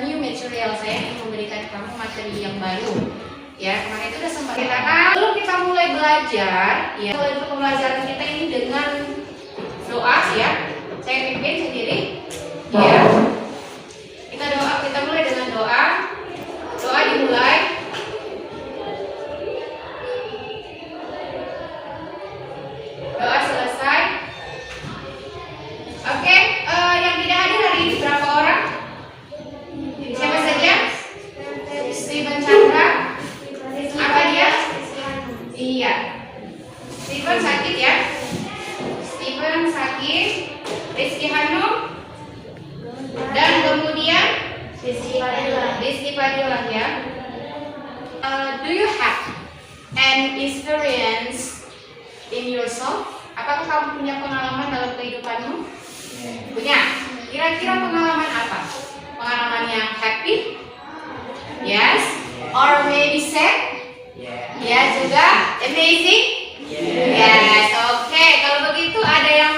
new material. Saya ingin memberikan kamu materi yang baru. Ya, kemarin itu udah sempat kita kan. Sebelum kita mulai belajar, ya, mulai pembelajaran kita ini dengan doa, ya. Saya pimpin sendiri, ya. Kita mulai dengan doa. Doa dimulai. Doa selesai. Oke, yang tidak hadir hari ini berapa orang? Siapa saja? Steven Chandra. Apa dia? Iya. Steven sakit ya? Steven sakit. Rizky Hanum. Dan kemudian Rizky Fadilah ya. Do you have an experience in yourself? Apakah kamu punya pengalaman dalam kehidupanmu? Punya. Kira-kira pengalaman apa? Pengalaman yang happy? Yes. Or maybe sad? Ya juga. Amazing? Yes. Oke. Kalau begitu ada yang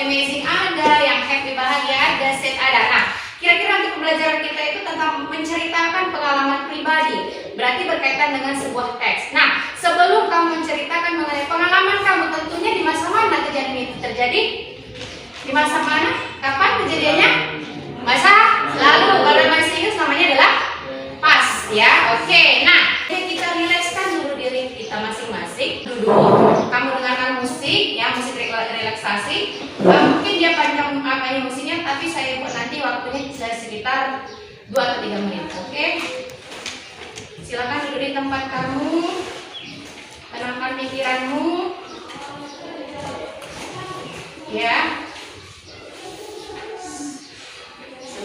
amazing ada, yang happy bahagia ada, sad ada. Nah, kira-kira untuk pembelajaran kita itu tentang menceritakan pengalaman pribadi. Berarti berkaitan dengan sebuah teks. Nah, sebelum kamu menceritakan mengenai pengalaman kamu, tentunya di masa mana kejadian itu terjadi? Di masa mana? Kapan kejadiannya? Masa lalu. Kalau masih ingat namanya adalah past ya. Oke. Nah, kita rilekskan dulu diri kita masing-masing. Duduk. Kamu dengarkan musik ya, musik relaksasi. Mungkin dia panjang apanya musiknya, tapi saya buat nanti waktunya bisa sekitar 2 atau 3 menit. Oke. Silakan duduk di tempat kamu. Tenangkan pikiranmu. Ya.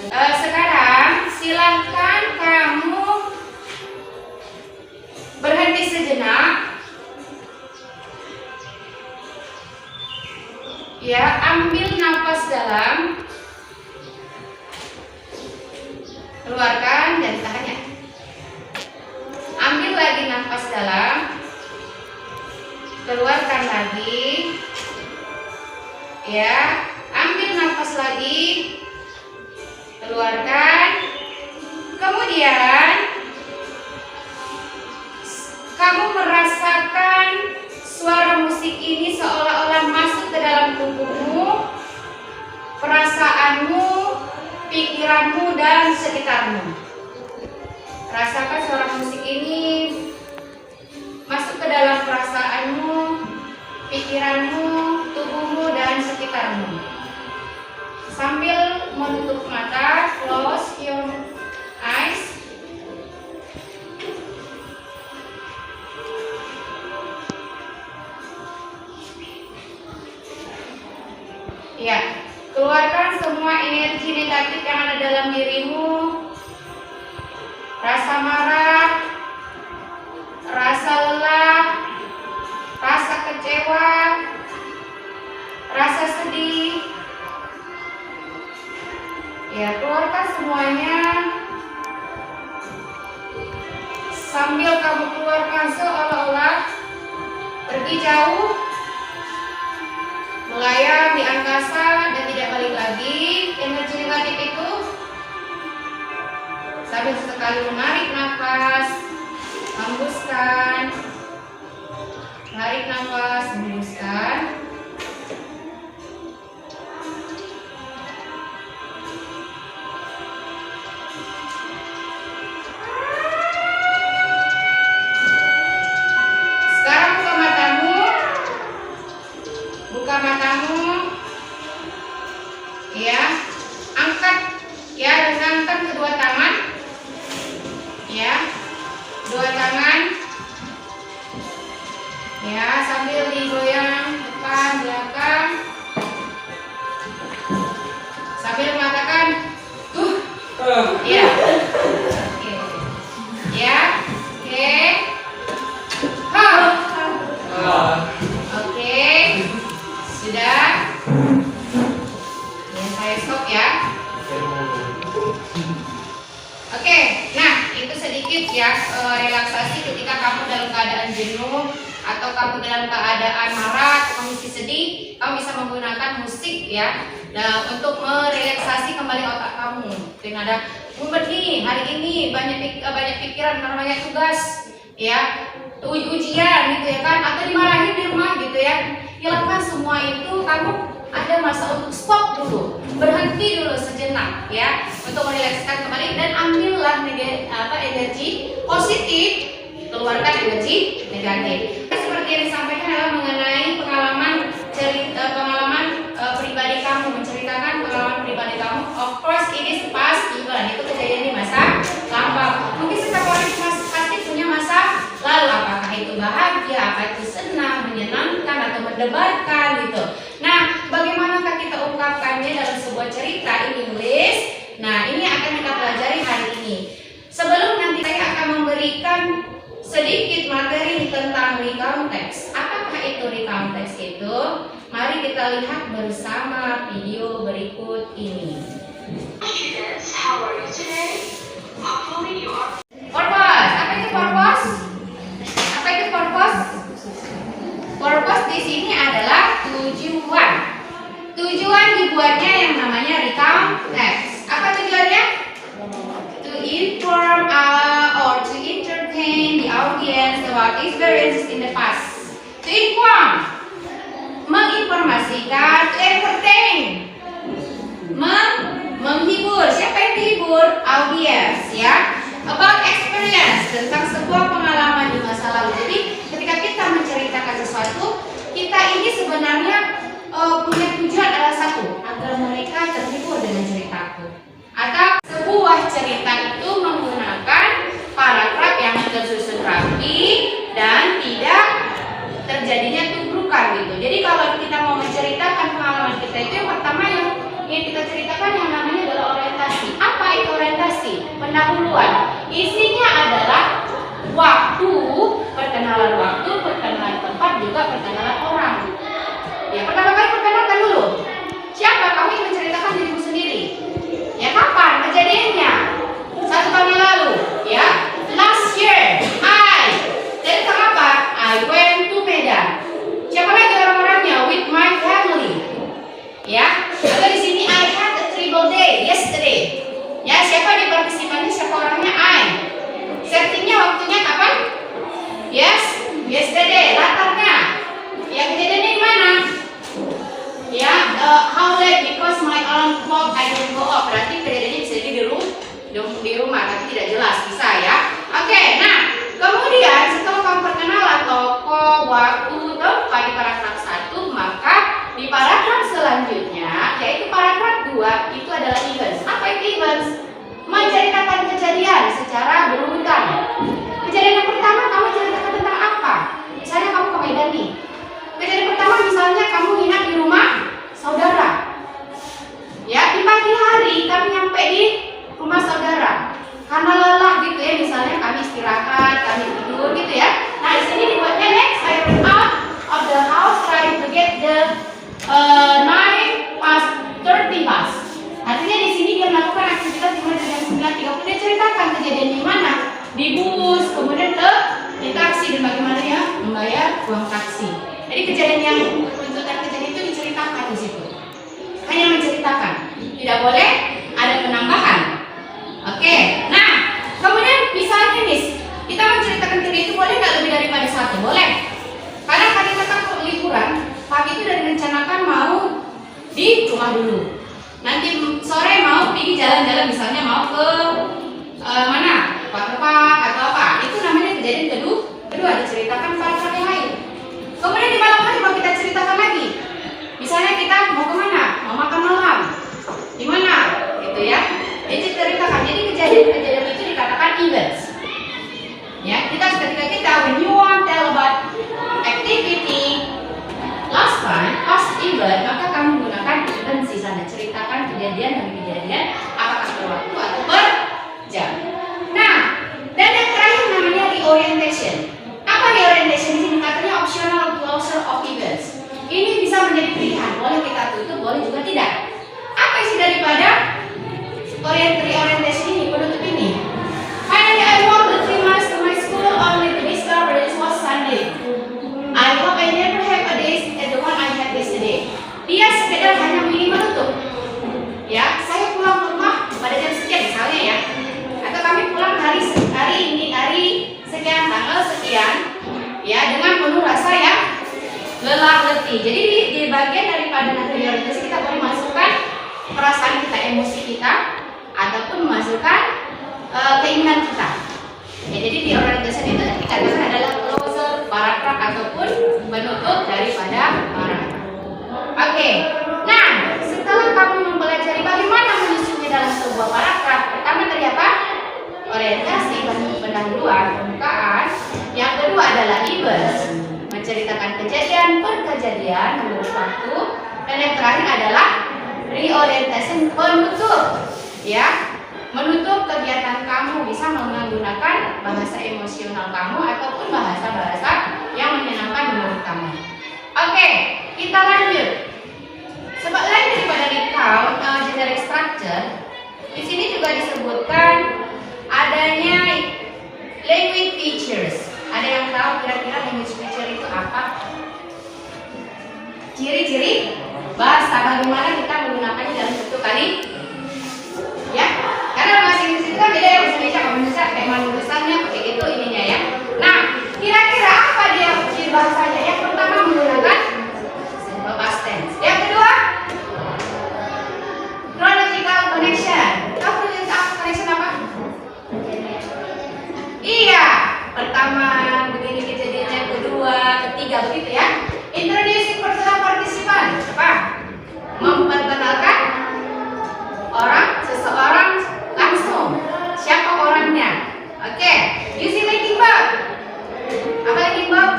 Sekarang silahkan kamu berhenti sejenak. Ya, ambil nafas dalam. Keluarkan dan tahan ya. Ambil lagi nafas dalam. Keluarkan lagi. Ya, ambil nafas lagi. Keluarkan. Kemudian kamu merasakan suara musik ini seolah-olah masuk ke dalam tubuhmu, perasaanmu, pikiranmu dan sekitarmu. Rasakan suara musik ini masuk ke dalam perasaanmu, pikiranmu, tubuhmu dan sekitarmu. Sambil menutup mata, close your eyes. Ya, keluarkan semua energi negatif yang ada dalam dirimu. Rasa marah, rasa lelah, rasa kecewa, rasa sedih. Ya, keluarkan semuanya. Sambil kamu keluarkan seolah-olah pergi jauh, melayang di angkasa dan tidak balik lagi energi negatif itu. Sambil sekali menarik nafas, hembuskan. Tarik nafas, hembuskan. Matamu ya, angkat ya, renangkan kedua tangan ya, dua tangan ya, sambil digoyang depan belakang sambil mengatakan ya, oke ya, oke, oke. Sudah? Ya, saya stop ya. Oke, nah itu sedikit ya relaksasi ketika kamu dalam keadaan jenuh atau kamu dalam keadaan marah, kondisi sedih, kamu bisa menggunakan musik ya, untuk merelaksasi kembali otak kamu. kamu. Mungkin ada mumet nih hari ini, banyak pikiran karena banyak tugas, ya, ujian gitu ya kan, atau dimarahin di rumah gitu ya. Hilangkan semua itu, kamu ada masa untuk stop dulu, berhenti dulu sejenak ya, untuk merilekskan kembali dan ambillah energi positif, keluarkan energi negatif. Seperti yang disampaikan adalah mengenai pengalaman pribadi kamu, menceritakan pengalaman pribadi kamu. Of course it is past event, itu kejadian di masa lampau. Mungkin setiap orang pasti punya masa lalu, apakah itu bahagia, apa itu senang, menyenangkan atau mendebarkan gitu. Nah, bagaimanakah kita ungkapkannya dalam sebuah cerita in English? Nah, ini akan kita pelajari hari ini. Sebelum nanti saya akan memberikan sedikit materi tentang recount text. Apakah itu recount text itu? Mari kita lihat bersama video berikut ini. Students, how are you today? Hopefully you are. Purpose. Apa itu purpose? Apa itu purpose? Purpose di sini adalah tujuan. Tujuan dibuatnya yang namanya recount text. Apa tujuannya? To inform or to entertain the audience about experiences in the past. To inform, menginformasikan, to entertain, menghibur. Siapa yang dihibur? Audience, ya. About experience, tentang sebuah pengalaman di masa lalu. Jadi ketika kita menceritakan sesuatu, kita ini sebenarnya punya tujuan adalah satu, agar mereka terhibur dengan ceritaku. Atau sebuah cerita itu menggunakan paragraf yang tersusun rapi dan tidak terjadinya tubrukan gitu. Jadi kalau kita mau menceritakan pengalaman kita itu, yang pertama yang kita ceritakan yang namanya adalah orientasi. Apa itu orientasi? Pendahuluan. Isinya adalah waktu, perkenalan tempat, juga perkenalan orang. Ya, pertama kali perkenalkan dulu. Siapa? Kamu yang menceritakan dirimu sendiri. Ya, kapan kejadiannya? 1 tahun yang lalu, ya. Last year, cerita apa? I went to Medan. Siapa lagi orang-orangnya? With my family. Ya. Atau di sini I had a terrible day yesterday. Ya, siapa di partisipannya? Siapa orangnya? I. Settingnya waktunya kapan? Yes, yesterday. Latarnya. Ya, kejadiannya di mana? Ya, how late because my alarm clock I don't go off. Berarti kejadiannya bisa jadi di rumah, tapi tidak jelas, bisa ya. Oke, nah kemudian setelah kamu perkenalan toko, waktu, tempat di paragraf 1, maka di paragraf selanjutnya, yaitu paragraf 2, itu adalah events. Apa itu events? Menceritakan kejadian secara berurutan. Kejadian yang pertama kamu ceritakan tentang apa? Misalnya kamu ke Medan nih. Kejadian pertama misalnya kamu nginap di rumah saudara. Ya, di pagi hari kami nyampe di rumah saudara. Karena lelah gitu ya, misalnya kami istirahat, kami tidur gitu ya. Nah, di sini dibuatnya next I ran out of the house trying to get the 9:30 bus. Artinya di sini dia melakukan aktivitas dimulai dari jam 9:30. Dia ceritakan kejadian di mana, di bus, kemudian di taksi, dan bagaimana dia membayar uang taksi. Jadi kejadian yang tuntutan kejadian itu diceritakan di situ. Hanya menceritakan, tidak boleh ada penambahan. Oke, nah kemudian misalnya nih, kita menceritakan kejadian itu boleh nggak lebih daripada 1? Boleh. Karena tadi kita liburan, pagi itu udah direncanakan mau di rumah dulu. Nanti sore mau pergi jalan-jalan, misalnya mau ke mana? Park atau apa? Itu namanya kejadian kedua diceritakan paragraf yang lain. Kemudian di malam hari mau kita ceritakan lagi. Misalnya kita mau kemana? Mau makan malam. Di mana? Gitu ya. Jadi ceritakan. Jadi kejadian-kejadian itu dikatakan events. Ya, ketika kita when you want tell about activity last time, past event, maka kamu menggunakan events di sana. Ceritakan kejadian demi kejadian, apakah berwaktu atau per jam. Nah, dan yang terakhir namanya reorientation. Apa reorientation? Di sini katanya optional closure of events. Ini bisa menjadi pilihan, boleh kita tutup, boleh juga tidak. Apa isi daripada reorientation ini, penutup ini? Finally, I walked the 3 miles to my school only to discover it was Sunday. I hope I never have a day as the one I had yesterday. Dia sekedar hanya ingin menutup. Ya, saya pulang ke rumah kalian ya dengan penuh rasa yang lelah letih. Jadi di bagian daripada nanti orientasi kita boleh masukkan perasaan kita, emosi kita, ataupun memasukkan keinginan kita. Ya, jadi di orientasi itu dikatakan adalah closer, paragraf ataupun penutup daripada paragraf. Oke, nah setelah kamu mempelajari bagaimana menyusunnya dalam sebuah paragraf, pertama tadi apa? Orientasi, pendahuluan, pembukaan. Yang kedua adalah events, menceritakan kejadian per kejadian menurut waktu. Dan yang terakhir adalah reorientation, penutup. Ya, menutup kegiatan kamu bisa menggunakan bahasa emosional kamu ataupun bahasa-bahasa yang menyenangkan menurut kamu. Oke, kita lanjut. Selain daripada recount generic structure, di sini juga disebutkan adanya language features. Ada yang tahu kira-kira language feature itu apa? Ciri-ciri bahasa, bagaimana kita menggunakannya dalam bentuk kali? Ya, karena bahasa Inggris itu kan beda ya, bahasa Indonesia, kalau Indonesia kayak tulisannya pakai gitu ininya ya. Nah, kira-kira apa dia ciri bahasanya? Yang pertama menggunakan simple past tense. Yang kedua, chronological connection. Tahu chronological connection apa? Iya, pertama begini kejadiannya, kedua, ketiga begitu ya. Introducing personal participant, apa? Memperkenalkan seseorang langsung. Siapa orangnya? Oke. Using linking verb. Apa linking verb?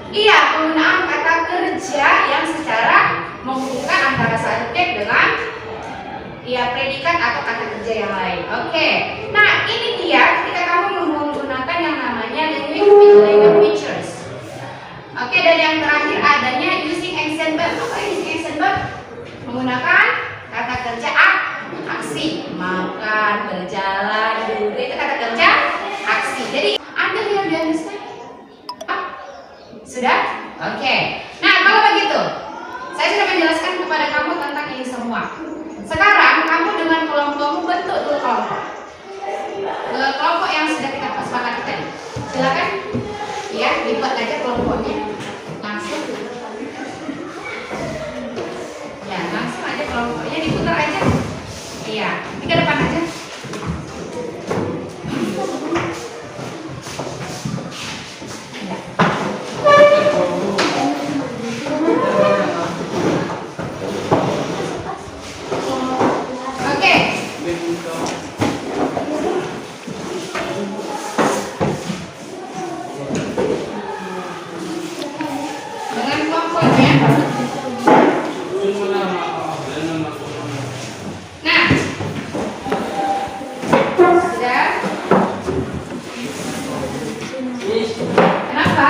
Iya, penggunaan kata kerja yang secara menghubungkan antara subjek dengan predikat atau kata kerja yang lain. Oke. Nah, ini dia ketika kamu menggunakan yang namanya language features. Oke, dan yang terakhir adanya using action verb. Apa using action verb? Menggunakan kata kerja aksi, makan, berjalan, duduk, itu kata kerja aksi. Jadi Anda yang understand? Sudah? Oke. Nah, kalau begitu, saya sudah menjelaskan kepada kamu tentang ini semua. Sekarang kamu dengan kelompokmu bentuk dulu kelompok. Kelompok yang sudah kita sepakati tadi. Silakan, ya, dibuat aja kelompoknya. Langsung. Ya, langsung aja kelompoknya diputar aja. Iya, ini ke depan aja. Ya. Oke. Dengan kelompoknya. Nah, sudah. Kenapa?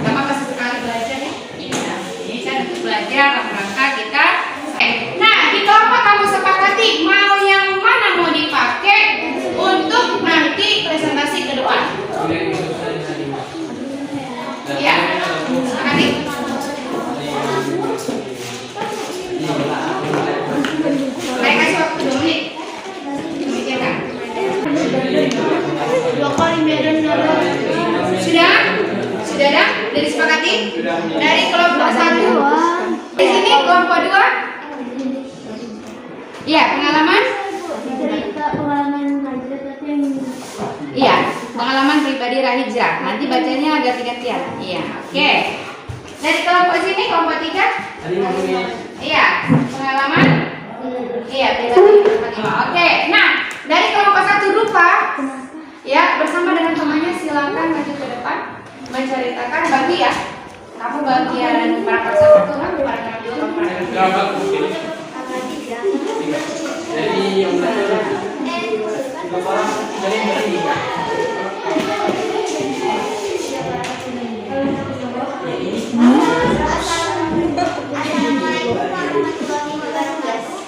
Sama kasih sekali belajar ya. Ini kan untuk belajar rangka kita. Nah, di kelompok kamu sepakati mau yang mana mau dipakai untuk nanti presentasi ke depan. Ya, sepakati. Saya kasih waktu 2 menit. Memikirkan. Sudah? Sudah ada? Sudah disepakati? Dari kelompok 1. Di sini kelompok 2. Iya, pengalaman? Iya, pengalaman pribadi Rahijrah. Nanti bacanya agak gantian. Iya, oke. Dari kelompok sini, kelompok 3. Iya, pengalaman. Iya, pribadi. Oke, nah dari kelompok 1 rupa, ya bersama dengan temannya silakan maju ke depan menceritakan bagi ya. Kamu bagian paragraf 1, kamu paragraf 2, kamu paragraf 3. Jadi yang belajar 3 orang dari ini.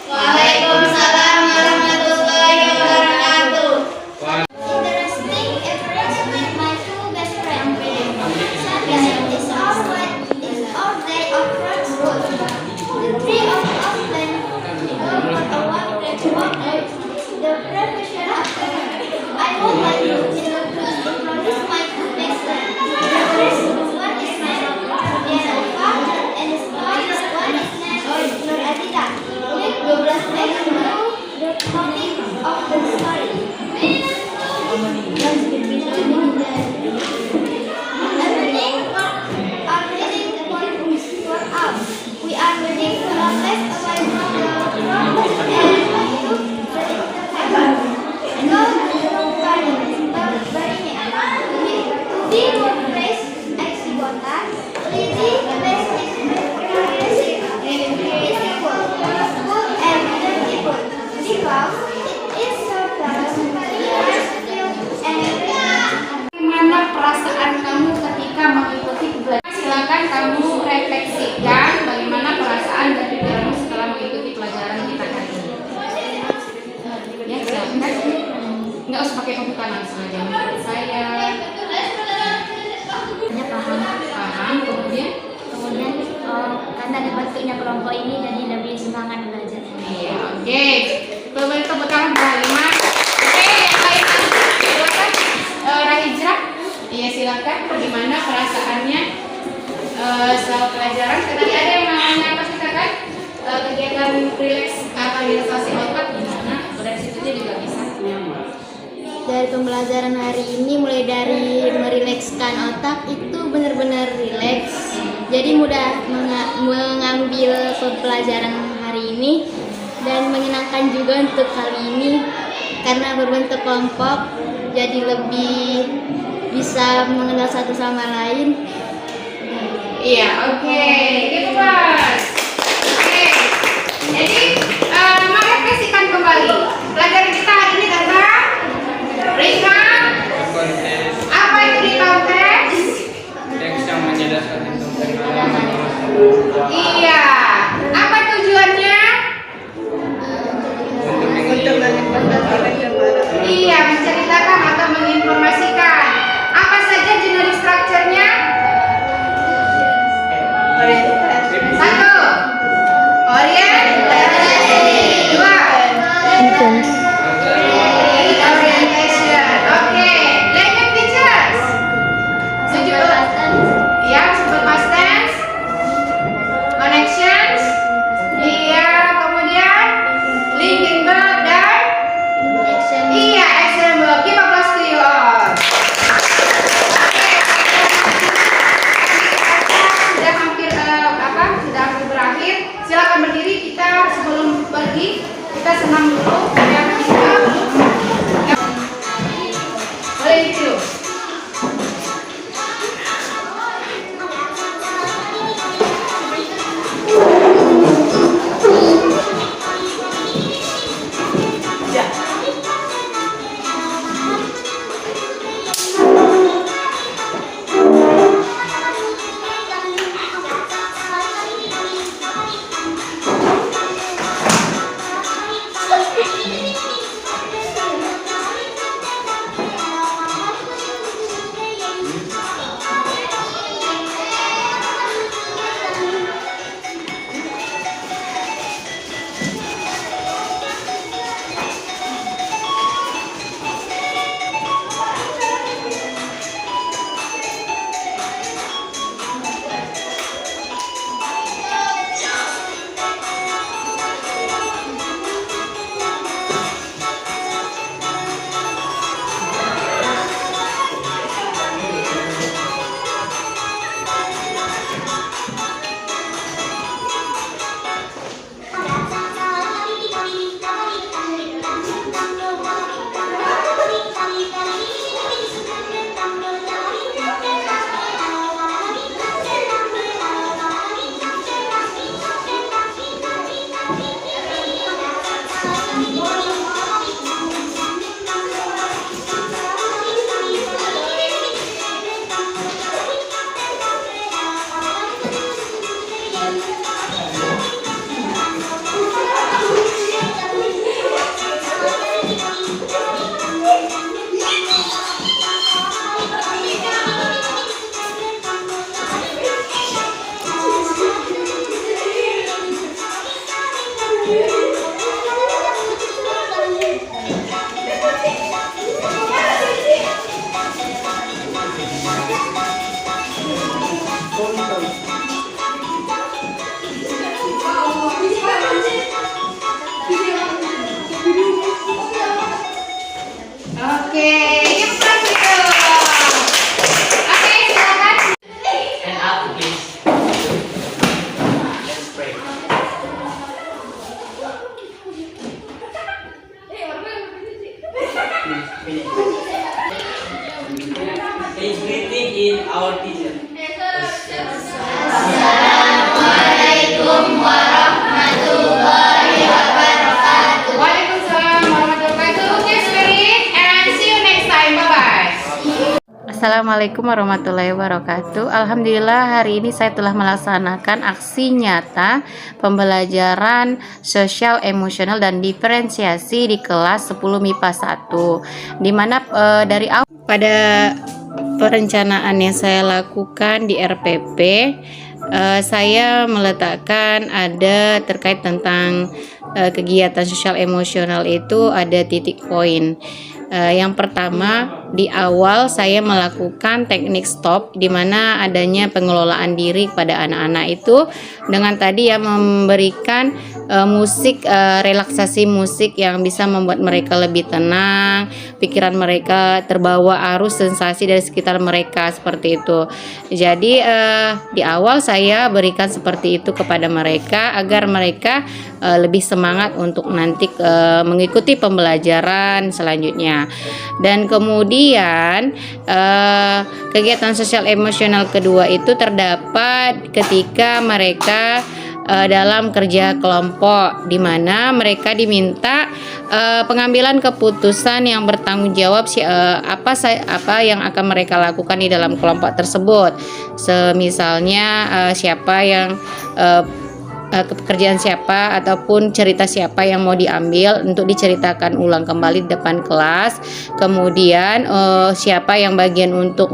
Waalaikumsalam warahmatullahi wabarakatuh. Interesting experience with my two best friends. Saturday is our day of friends. The three of us went on a walk Reading makes it beautiful and beautiful because it is so fast, and Bagaimana perasaan kamu ketika mengikuti pelajaran? Silakan kamu refleksikan bagaimana perasaan dan pikiranmu setelah mengikuti pelajaran kita hari ini. Ya, silakan. Nggak usah pakai pembuka langsung aja. Menurut saya paham. Kemudian karena dibentuknya kelompok ini jadi lebih semangat belajar. iya, oke. Beri tepuk tangan buat Halimah. Oke, yang lain silakan. Rahijrah. Iya, silakan. Bagaimana perasaannya setelah pelajaran? Tadi ada yang namanya apa kita kan? Kegiatan relaksasi otak gimana? Dari situ juga bisa. Dari pembelajaran hari ini, mulai dari merilekskan otak itu benar-benar rileks. Jadi mudah mengambil pelajaran hari ini dan menyenangkan juga untuk kali ini karena berbentuk kelompok, jadi lebih bisa mengenal satu sama lain. Iya, oke. Gitu, Mas. Oke. Jadi, merefleksikan kembali. Pelajaran kita hari ini tentang ringan. Apa itu ringan teks? Teks yang menjelaskan tentang Iya. Apa tujuannya? Iya, menceritakan atau menginformasikan. Apa saja jenis strukturnya? Satu, orientasi. Dua, orientation. Oke, language features. Ya, simple past tense. Connections. Iya, kemudian linking verb dan iya, action verb. Give applause to you all. Sudah hampir sudah hampir berakhir. Silakan berdiri. Kita sebelum pergi kita senam dulu. Boleh ditiru. Please greeting in our teacher. Assalamualaikum warahmatullahi wabarakatuh. Alhamdulillah hari ini saya telah melaksanakan aksi nyata pembelajaran sosial emosional dan diferensiasi di kelas 10 MIPA 1, di mana dari awal pada perencanaan yang saya lakukan di RPP, saya meletakkan ada terkait tentang kegiatan sosial emosional itu ada titik poin. Yang pertama, di awal saya melakukan teknik stop, di mana adanya pengelolaan diri pada anak-anak itu dengan tadi ya memberikan musik, relaksasi musik yang bisa membuat mereka lebih tenang, pikiran mereka terbawa arus sensasi dari sekitar mereka, seperti itu. Jadi di awal saya berikan seperti itu kepada mereka agar mereka lebih semangat untuk nanti mengikuti pembelajaran selanjutnya. Dan kemudian kegiatan sosial emosional kedua itu terdapat ketika mereka dalam kerja kelompok, di mana mereka diminta pengambilan keputusan yang bertanggung jawab apa yang akan mereka lakukan di dalam kelompok tersebut. Semisalnya siapa yang pekerjaan siapa ataupun cerita siapa yang mau diambil untuk diceritakan ulang kembali di depan kelas. Kemudian siapa yang bagian untuk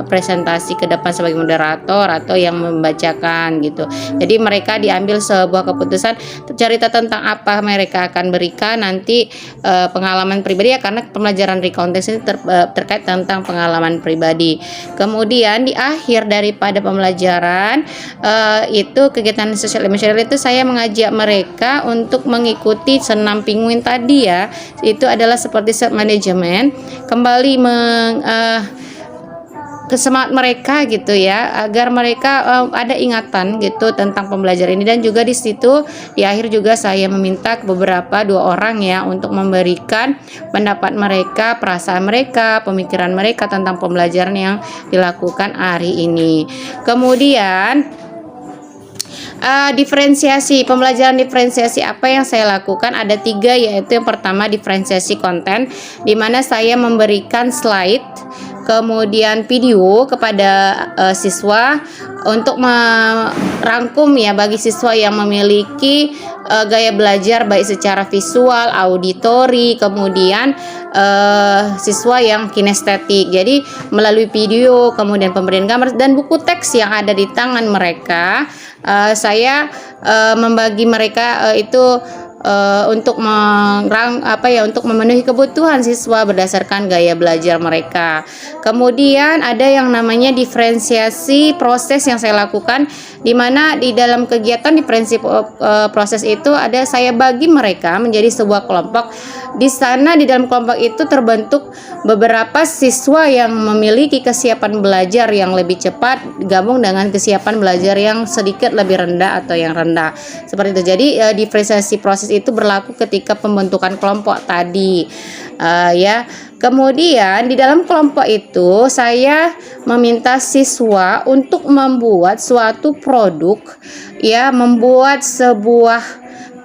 presentasi ke depan sebagai moderator atau yang membacakan gitu. Jadi mereka diambil sebuah keputusan cerita tentang apa mereka akan berikan nanti, pengalaman pribadi ya, karena pembelajaran rekonteks ini terkait tentang pengalaman pribadi. Kemudian di akhir daripada pembelajaran itu kegiatan sosial emosional itu saya mengajak mereka untuk mengikuti senam penguin tadi ya. Itu adalah seperti self management, kembali kesemangat mereka gitu ya, agar mereka ada ingatan gitu tentang pembelajaran ini. Dan juga di situ di akhir juga saya meminta beberapa 2 orang ya untuk memberikan pendapat mereka, perasaan mereka, pemikiran mereka tentang pembelajaran yang dilakukan hari ini. Kemudian diferensiasi, pembelajaran diferensiasi apa yang saya lakukan ada 3, yaitu yang pertama diferensiasi konten, di mana saya memberikan slide kemudian video kepada siswa untuk merangkum ya bagi siswa yang memiliki gaya belajar baik secara visual, auditori, kemudian siswa yang kinestetik. Jadi melalui video, kemudian pemberian gambar dan buku teks yang ada di tangan mereka, saya membagi mereka itu untuk untuk memenuhi kebutuhan siswa berdasarkan gaya belajar mereka. Kemudian ada yang namanya diferensiasi proses yang saya lakukan, di mana di dalam kegiatan diferensiasi proses itu ada saya bagi mereka menjadi sebuah kelompok. Di sana di dalam kelompok itu terbentuk beberapa siswa yang memiliki kesiapan belajar yang lebih cepat gabung dengan kesiapan belajar yang sedikit lebih rendah atau yang rendah. Seperti itu. Jadi diferensiasi proses itu berlaku ketika pembentukan kelompok tadi. Ya. Kemudian di dalam kelompok itu saya meminta siswa untuk membuat suatu produk, ya, membuat sebuah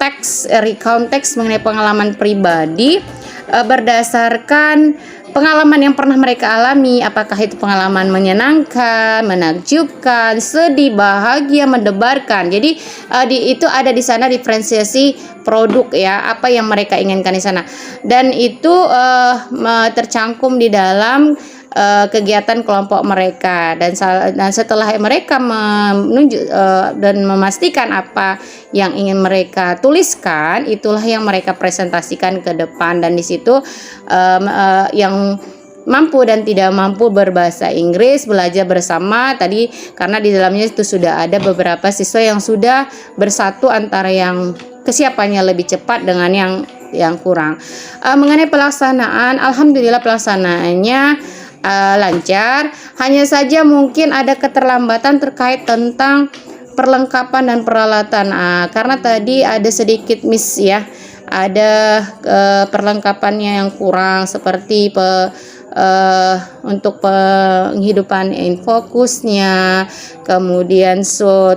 teks, recount teks mengenai pengalaman pribadi berdasarkan pengalaman yang pernah mereka alami, apakah itu pengalaman menyenangkan, menakjubkan, sedih, bahagia, mendebarkan. Jadi itu ada di sana diferensiasi produk ya, apa yang mereka inginkan di sana. Dan itu tercangkum di dalam kegiatan kelompok mereka, dan setelah mereka menunjuk dan memastikan apa yang ingin mereka tuliskan, itulah yang mereka presentasikan ke depan. Dan di situ yang mampu dan tidak mampu berbahasa Inggris belajar bersama tadi, karena di dalamnya itu sudah ada beberapa siswa yang sudah bersatu antara yang kesiapannya lebih cepat dengan yang kurang. Mengenai pelaksanaan, alhamdulillah pelaksanaannya lancar. Hanya saja mungkin ada keterlambatan terkait tentang perlengkapan dan peralatan, karena tadi ada sedikit miss ya, ada perlengkapannya yang kurang, seperti untuk penghidupan infokusnya, kemudian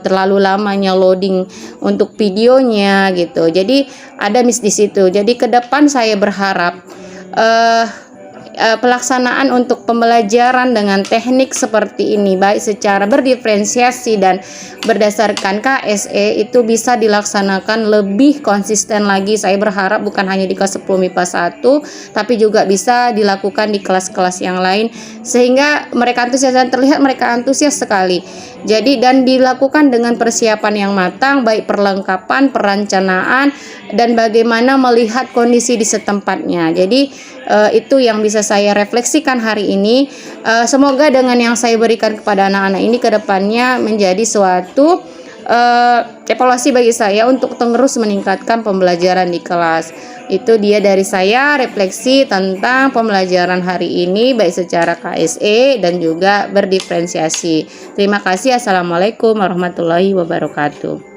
terlalu lamanya loading untuk videonya gitu. Jadi ada miss di situ. Jadi ke depan saya berharap pelaksanaan untuk pembelajaran dengan teknik seperti ini, baik secara berdiferensiasi dan berdasarkan KSE, itu bisa dilaksanakan lebih konsisten lagi. Saya berharap bukan hanya di kelas 10 MIPA 1, tapi juga bisa dilakukan di kelas-kelas yang lain, sehingga mereka antusias dan terlihat mereka antusias sekali. Jadi dan dilakukan dengan persiapan yang matang, baik perlengkapan, perencanaan, dan bagaimana melihat kondisi di setempatnya. Jadi itu yang bisa saya refleksikan hari ini. Semoga dengan yang saya berikan kepada anak-anak ini ke depannya menjadi suatu evaluasi bagi saya untuk terus meningkatkan pembelajaran di kelas. Itu dia dari saya, refleksi tentang pembelajaran hari ini baik secara KSE dan juga berdiferensiasi. Terima kasih. Assalamualaikum warahmatullahi wabarakatuh.